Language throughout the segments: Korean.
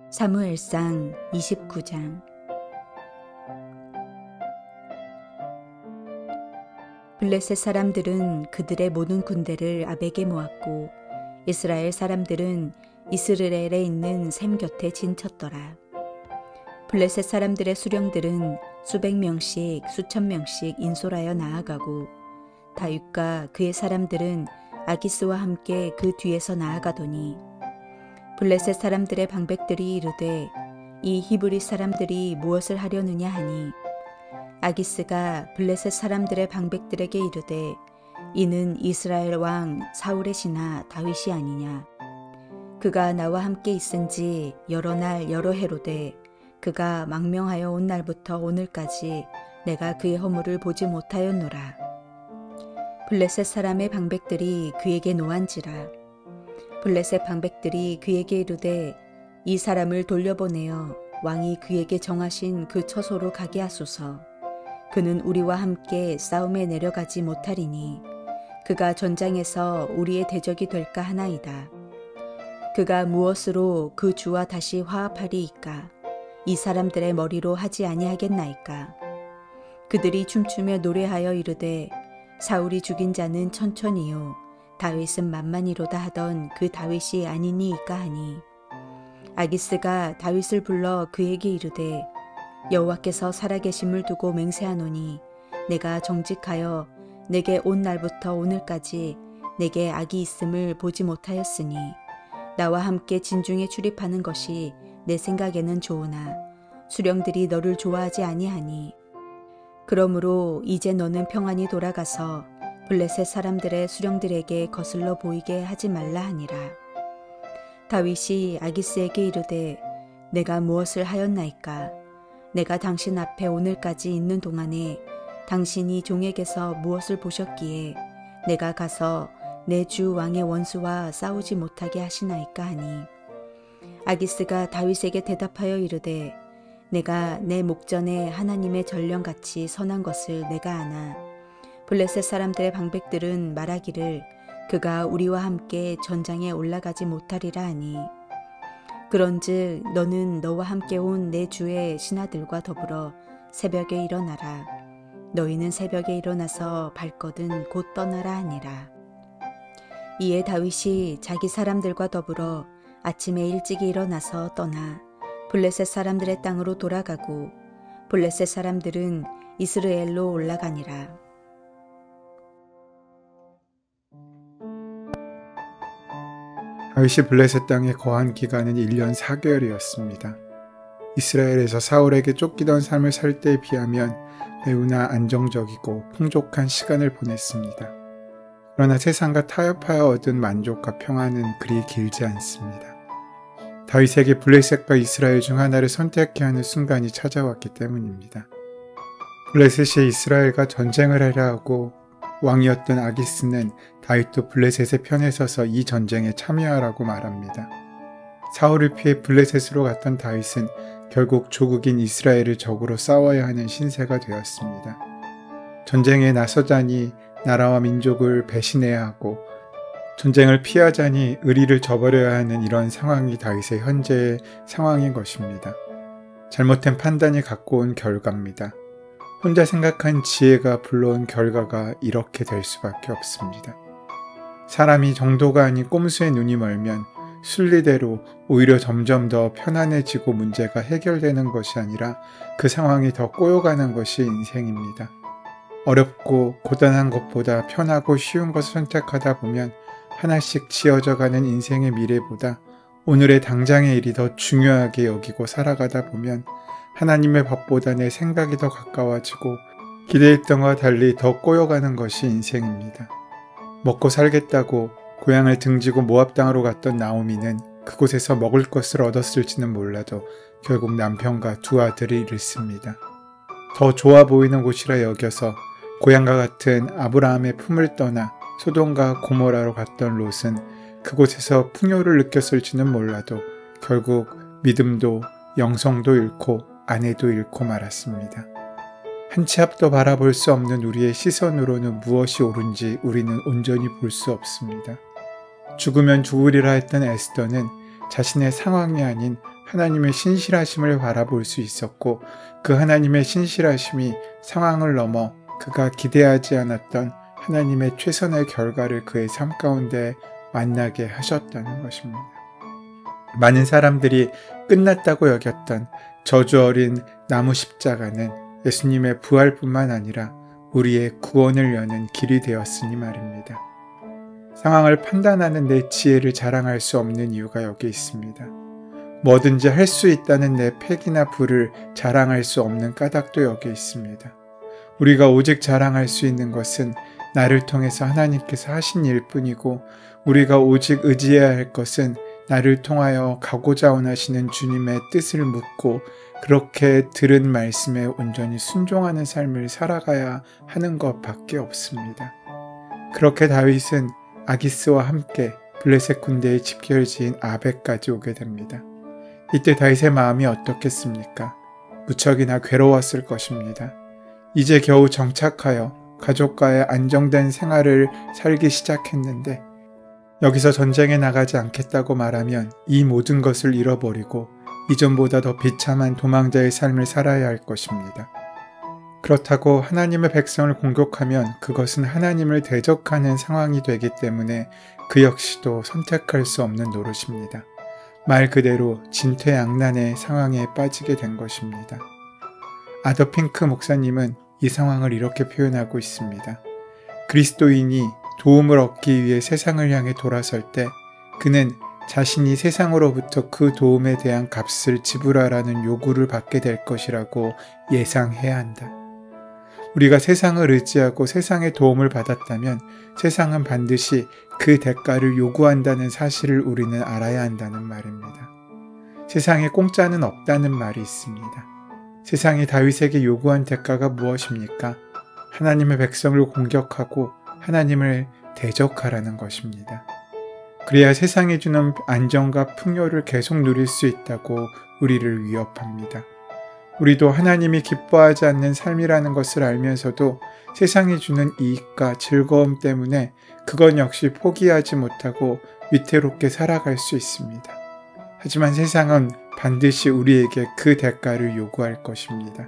사무엘상 29장. 블레셋 사람들은 그들의 모든 군대를 아벡에 모았고 이스라엘 사람들은 이스르엘에 있는 샘 곁에 진쳤더라. 블레셋 사람들의 수령들은 수백 명씩 수천 명씩 인솔하여 나아가고 다윗과 그의 사람들은 아기스와 함께 그 뒤에서 나아가더니 블레셋 사람들의 방백들이 이르되 이 히브리 사람들이 무엇을 하려느냐 하니 아기스가 블레셋 사람들의 방백들에게 이르되 이는 이스라엘 왕 사울의 신하 다윗이 아니냐. 그가 나와 함께 있은지 여러 날 여러 해로되 그가 망명하여 온 날부터 오늘까지 내가 그의 허물을 보지 못하였노라. 블레셋 사람의 방백들이 그에게 노한지라. 블레셋 방백들이 그에게 이르되 이 사람을 돌려보내어 왕이 그에게 정하신 그 처소로 가게 하소서. 그는 우리와 함께 싸움에 내려가지 못하리니 그가 전장에서 우리의 대적이 될까 하나이다. 그가 무엇으로 그 주와 다시 화합하리이까? 이 사람들의 머리로 하지 아니하겠나이까? 그들이 춤추며 노래하여 이르되 사울이 죽인 자는 천천히요 다윗은 만만히로다 하던 그 다윗이 아니니이까 하니 아기스가 다윗을 불러 그에게 이르되 여호와께서 살아계심을 두고 맹세하노니 내가 정직하여 내게 온 날부터 오늘까지 내게 악이 있음을 보지 못하였으니 나와 함께 진중에 출입하는 것이 내 생각에는 좋으나 수령들이 너를 좋아하지 아니하니 그러므로 이제 너는 평안히 돌아가서 블레셋 사람들의 수령들에게 거슬러 보이게 하지 말라 하니라. 다윗이 아기스에게 이르되 내가 무엇을 하였나이까? 내가 당신 앞에 오늘까지 있는 동안에 당신이 종에게서 무엇을 보셨기에 내가 가서 내 주 왕의 원수와 싸우지 못하게 하시나이까 하니 아기스가 다윗에게 대답하여 이르되 내가 내 목전에 하나님의 전령같이 선한 것을 내가 아나 블레셋 사람들의 방백들은 말하기를 그가 우리와 함께 전장에 올라가지 못하리라 하니 그런즉 너는 너와 함께 온 내 주의 신하들과 더불어 새벽에 일어나라. 너희는 새벽에 일어나서 발거든 곧 떠나라 하니라. 이에 다윗이 자기 사람들과 더불어 아침에 일찍 일어나서 떠나 블레셋 사람들의 땅으로 돌아가고 블레셋 사람들은 이스라엘로 올라가니라. 다윗이 블레셋 땅에 거한 기간은 1년 4개월이었습니다. 이스라엘에서 사울에게 쫓기던 삶을 살 때에 비하면 매우나 안정적이고 풍족한 시간을 보냈습니다. 그러나 세상과 타협하여 얻은 만족과 평안은 그리 길지 않습니다. 다윗에게 블레셋과 이스라엘 중 하나를 선택해야 하는 순간이 찾아왔기 때문입니다. 블레셋이 이스라엘과 전쟁을 하려 하고 왕이었던 아기스는 다윗도 블레셋의 편에 서서 이 전쟁에 참여하라고 말합니다. 사울을 피해 블레셋으로 갔던 다윗은 결국 조국인 이스라엘을 적으로 싸워야 하는 신세가 되었습니다. 전쟁에 나서자니 나라와 민족을 배신해야 하고 전쟁을 피하자니 의리를 저버려야 하는 이런 상황이 다윗의 현재의 상황인 것입니다. 잘못된 판단이 갖고 온 결과입니다. 혼자 생각한 지혜가 불러온 결과가 이렇게 될 수밖에 없습니다. 사람이 정도가 아닌 꼼수에 눈이 멀면 순리대로 오히려 점점 더 편안해지고 문제가 해결되는 것이 아니라 그 상황이 더 꼬여가는 것이 인생입니다. 어렵고 고단한 것보다 편하고 쉬운 것을 선택하다 보면 하나씩 지어져가는 인생의 미래보다 오늘의 당장의 일이 더 중요하게 여기고 살아가다 보면 하나님의 법보다 내 생각이 더 가까워지고 기대했던 것과 달리 더 꼬여가는 것이 인생입니다. 먹고 살겠다고 고향을 등지고 모압 땅으로 갔던 나오미는 그곳에서 먹을 것을 얻었을지는 몰라도 결국 남편과 두 아들을 잃습니다. 더 좋아 보이는 곳이라 여겨서 고향과 같은 아브라함의 품을 떠나 소돔과 고모라로 갔던 롯은 그곳에서 풍요를 느꼈을지는 몰라도 결국 믿음도 영성도 잃고 아내도 잃고 말았습니다. 한 치 앞도 바라볼 수 없는 우리의 시선으로는 무엇이 옳은지 우리는 온전히 볼 수 없습니다. 죽으면 죽으리라 했던 에스더는 자신의 상황이 아닌 하나님의 신실하심을 바라볼 수 있었고, 그 하나님의 신실하심이 상황을 넘어 그가 기대하지 않았던 하나님의 최선의 결과를 그의 삶 가운데 만나게 하셨다는 것입니다. 많은 사람들이 끝났다고 여겼던 저주 어린 나무 십자가는 예수님의 부활뿐만 아니라 우리의 구원을 여는 길이 되었으니 말입니다. 상황을 판단하는 내 지혜를 자랑할 수 없는 이유가 여기 있습니다. 뭐든지 할 수 있다는 내 패기나 부를 자랑할 수 없는 까닭도 여기 있습니다. 우리가 오직 자랑할 수 있는 것은 나를 통해서 하나님께서 하신 일뿐이고, 우리가 오직 의지해야 할 것은 나를 통하여 가고자 원하시는 주님의 뜻을 묻고 그렇게 들은 말씀에 온전히 순종하는 삶을 살아가야 하는 것밖에 없습니다. 그렇게 다윗은 아기스와 함께 블레셋 군대에 집결지인 아벡까지 오게 됩니다. 이때 다윗의 마음이 어떻겠습니까? 무척이나 괴로웠을 것입니다. 이제 겨우 정착하여 가족과의 안정된 생활을 살기 시작했는데, 여기서 전쟁에 나가지 않겠다고 말하면 이 모든 것을 잃어버리고 이전보다 더 비참한 도망자의 삶을 살아야 할 것입니다. 그렇다고 하나님의 백성을 공격하면 그것은 하나님을 대적하는 상황이 되기 때문에 그 역시도 선택할 수 없는 노릇입니다. 말 그대로 진퇴양난의 상황에 빠지게 된 것입니다. 아더 핑크 목사님은 이 상황을 이렇게 표현하고 있습니다. 그리스도인이 도움을 얻기 위해 세상을 향해 돌아설 때 그는 자신이 세상으로부터 그 도움에 대한 값을 지불하라는 요구를 받게 될 것이라고 예상해야 한다. 우리가 세상을 의지하고 세상의 도움을 받았다면 세상은 반드시 그 대가를 요구한다는 사실을 우리는 알아야 한다는 말입니다. 세상에 공짜는 없다는 말이 있습니다. 세상이 다윗에게 요구한 대가가 무엇입니까? 하나님의 백성을 공격하고 하나님을 대적하라는 것입니다. 그래야 세상이 주는 안정과 풍요를 계속 누릴 수 있다고 우리를 위협합니다. 우리도 하나님이 기뻐하지 않는 삶이라는 것을 알면서도 세상이 주는 이익과 즐거움 때문에 그건 역시 포기하지 못하고 위태롭게 살아갈 수 있습니다. 하지만 세상은 반드시 우리에게 그 대가를 요구할 것입니다.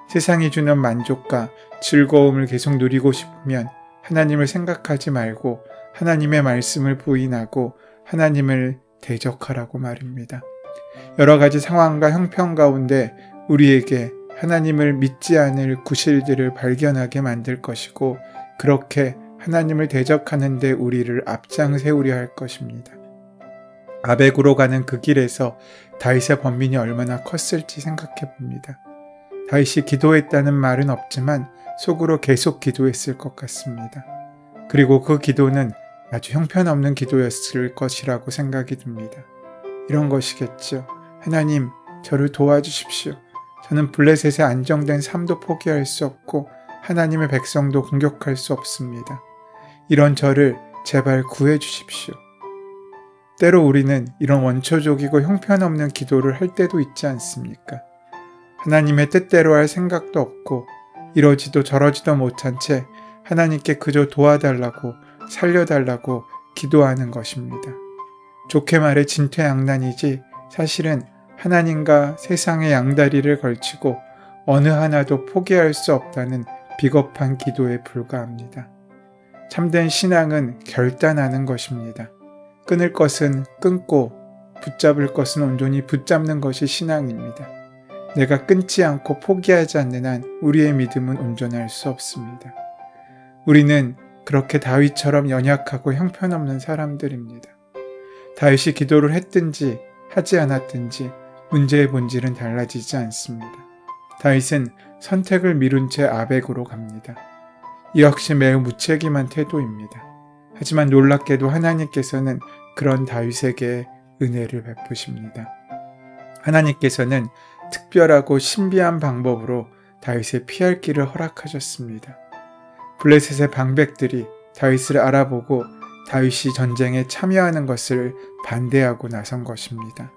세상이 주는 만족과 즐거움을 계속 누리고 싶으면 하나님을 생각하지 말고 하나님의 말씀을 부인하고 하나님을 대적하라고 말입니다. 여러 가지 상황과 형편 가운데 우리에게 하나님을 믿지 않을 구실들을 발견하게 만들 것이고, 그렇게 하나님을 대적하는 데 우리를 앞장세우려 할 것입니다. 아벡으로 가는 그 길에서 다윗의 번민이 얼마나 컸을지 생각해 봅니다. 다윗이 기도했다는 말은 없지만 속으로 계속 기도했을 것 같습니다. 그리고 그 기도는 아주 형편없는 기도였을 것이라고 생각이 듭니다. 이런 것이겠죠. 하나님, 저를 도와주십시오. 저는 블레셋의 안정된 삶도 포기할 수 없고 하나님의 백성도 공격할 수 없습니다. 이런 저를 제발 구해 주십시오. 때로 우리는 이런 원초적이고 형편없는 기도를 할 때도 있지 않습니까? 하나님의 뜻대로 할 생각도 없고 이러지도 저러지도 못한 채 하나님께 그저 도와달라고 살려달라고 기도하는 것입니다. 좋게 말해 진퇴양난이지 사실은 하나님과 세상의 양다리를 걸치고 어느 하나도 포기할 수 없다는 비겁한 기도에 불과합니다. 참된 신앙은 결단하는 것입니다. 끊을 것은 끊고 붙잡을 것은 온전히 붙잡는 것이 신앙입니다. 내가 끊지 않고 포기하지 않는 한 우리의 믿음은 온전할 수 없습니다. 우리는 그렇게 다윗처럼 연약하고 형편없는 사람들입니다. 다윗이 기도를 했든지 하지 않았든지 문제의 본질은 달라지지 않습니다. 다윗은 선택을 미룬 채 아벡으로 갑니다. 이 역시 매우 무책임한 태도입니다. 하지만 놀랍게도 하나님께서는 그런 다윗에게 은혜를 베푸십니다. 하나님께서는 특별하고 신비한 방법으로 다윗의 피할 길을 허락하셨습니다. 블레셋의 방백들이 다윗을 알아보고 다윗이 전쟁에 참여하는 것을 반대하고 나선 것입니다.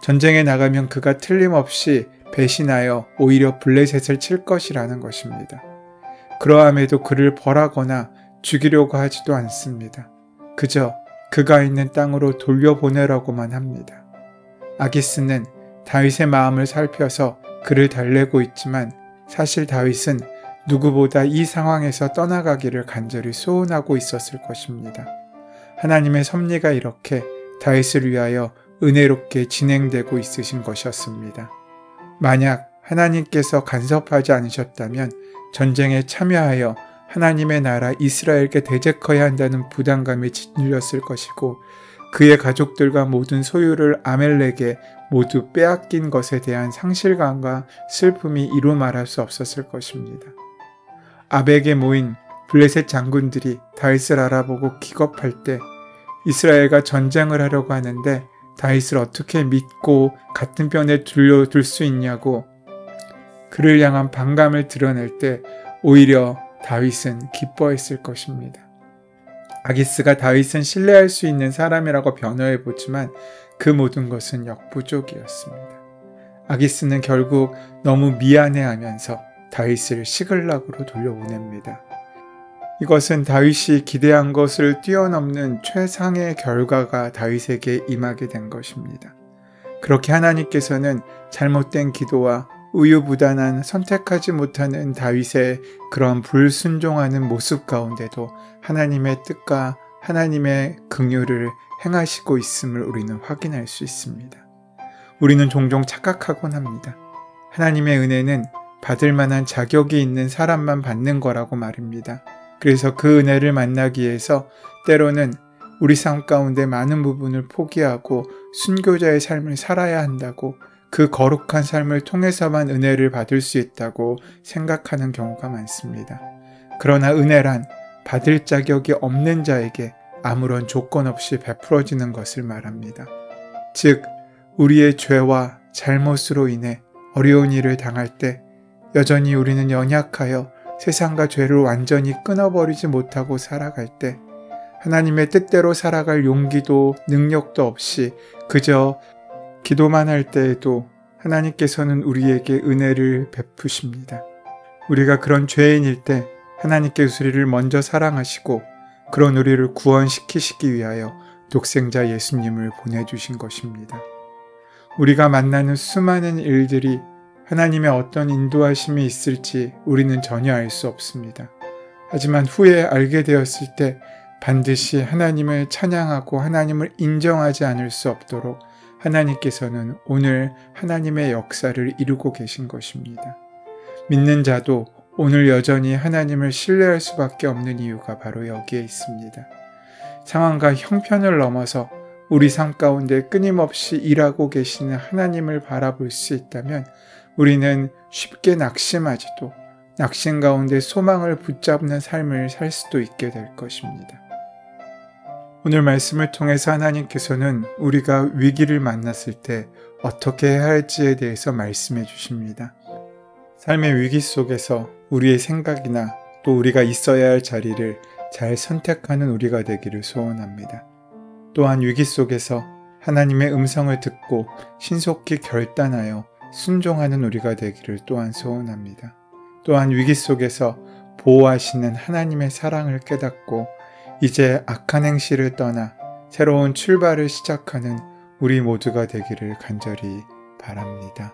전쟁에 나가면 그가 틀림없이 배신하여 오히려 블레셋을 칠 것이라는 것입니다. 그러함에도 그를 벌하거나 죽이려고 하지도 않습니다. 그저 그가 있는 땅으로 돌려보내라고만 합니다. 아기스는 다윗의 마음을 살펴서 그를 달래고 있지만 사실 다윗은 누구보다 이 상황에서 떠나가기를 간절히 소원하고 있었을 것입니다. 하나님의 섭리가 이렇게 다윗을 위하여 은혜롭게 진행되고 있으신 것이었습니다. 만약 하나님께서 간섭하지 않으셨다면 전쟁에 참여하여 하나님의 나라 이스라엘께 대적해야 한다는 부담감이 짓눌렸을 것이고 그의 가족들과 모든 소유를 아멜렉에 모두 빼앗긴 것에 대한 상실감과 슬픔이 이루 말할 수 없었을 것입니다. 아벡에 모인 블레셋 장군들이 다윗을 알아보고 기겁할 때 이스라엘과 전쟁을 하려고 하는데 다윗을 어떻게 믿고 같은 편에 둘러둘 수 있냐고 그를 향한 반감을 드러낼 때 오히려 다윗은 기뻐했을 것입니다. 아기스가 다윗은 신뢰할 수 있는 사람이라고 변호해보지만 그 모든 것은 역부족이었습니다. 아기스는 결국 너무 미안해하면서 다윗을 시글락으로 돌려보냅니다. 이것은 다윗이 기대한 것을 뛰어넘는 최상의 결과가 다윗에게 임하게 된 것입니다. 그렇게 하나님께서는 잘못된 기도와 우유부단한 선택하지 못하는 다윗의 그런 불순종하는 모습 가운데도 하나님의 뜻과 하나님의 긍휼을 행하시고 있음을 우리는 확인할 수 있습니다. 우리는 종종 착각하곤 합니다. 하나님의 은혜는 받을 만한 자격이 있는 사람만 받는 거라고 말입니다. 그래서 그 은혜를 만나기 위해서 때로는 우리 삶 가운데 많은 부분을 포기하고 순교자의 삶을 살아야 한다고 그 거룩한 삶을 통해서만 은혜를 받을 수 있다고 생각하는 경우가 많습니다. 그러나 은혜란 받을 자격이 없는 자에게 아무런 조건 없이 베풀어지는 것을 말합니다. 즉, 우리의 죄와 잘못으로 인해 어려운 일을 당할 때 여전히 우리는 연약하여 세상과 죄를 완전히 끊어버리지 못하고 살아갈 때 하나님의 뜻대로 살아갈 용기도 능력도 없이 그저 기도만 할 때에도 하나님께서는 우리에게 은혜를 베푸십니다. 우리가 그런 죄인일 때 하나님께서 우리를 먼저 사랑하시고 그런 우리를 구원시키시기 위하여 독생자 예수님을 보내주신 것입니다. 우리가 만나는 수많은 일들이 하나님의 어떤 인도하심이 있을지 우리는 전혀 알 수 없습니다. 하지만 후에 알게 되었을 때 반드시 하나님을 찬양하고 하나님을 인정하지 않을 수 없도록 하나님께서는 오늘 하나님의 역사를 이루고 계신 것입니다. 믿는 자도 오늘 여전히 하나님을 신뢰할 수밖에 없는 이유가 바로 여기에 있습니다. 상황과 형편을 넘어서 우리 삶 가운데 끊임없이 일하고 계시는 하나님을 바라볼 수 있다면 우리는 쉽게 낙심하지도 낙심 가운데 소망을 붙잡는 삶을 살 수도 있게 될 것입니다. 오늘 말씀을 통해서 하나님께서는 우리가 위기를 만났을 때 어떻게 해야 할지에 대해서 말씀해 주십니다. 삶의 위기 속에서 우리의 생각이나 또 우리가 있어야 할 자리를 잘 선택하는 우리가 되기를 소원합니다. 또한 위기 속에서 하나님의 음성을 듣고 신속히 결단하여 순종하는 우리가 되기를 또한 소원합니다. 또한 위기 속에서 보호하시는 하나님의 사랑을 깨닫고 이제 악한 행실을 떠나 새로운 출발을 시작하는 우리 모두가 되기를 간절히 바랍니다.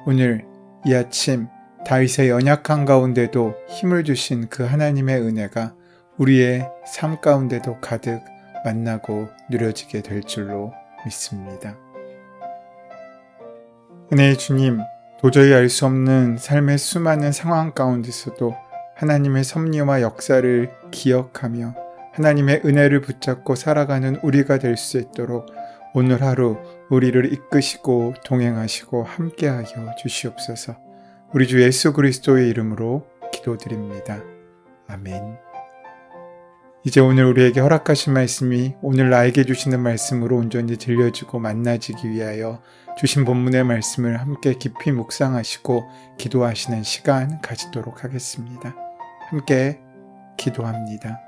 오늘 이 아침 다윗의 연약한 가운데도 힘을 주신 그 하나님의 은혜가 우리의 삶 가운데도 가득 만나고 누려지게 될 줄로 믿습니다. 은혜의 주님, 도저히 알 수 없는 삶의 수많은 상황 가운데서도 하나님의 섭리와 역사를 기억하며 하나님의 은혜를 붙잡고 살아가는 우리가 될 수 있도록 오늘 하루 우리를 이끄시고 동행하시고 함께하여 주시옵소서. 우리 주 예수 그리스도의 이름으로 기도드립니다. 아멘. 이제 오늘 우리에게 허락하신 말씀이 오늘 나에게 주시는 말씀으로 온전히 들려지고 만나지기 위하여 주신 본문의 말씀을 함께 깊이 묵상하시고 기도하시는 시간 가지도록 하겠습니다. 함께 기도합니다.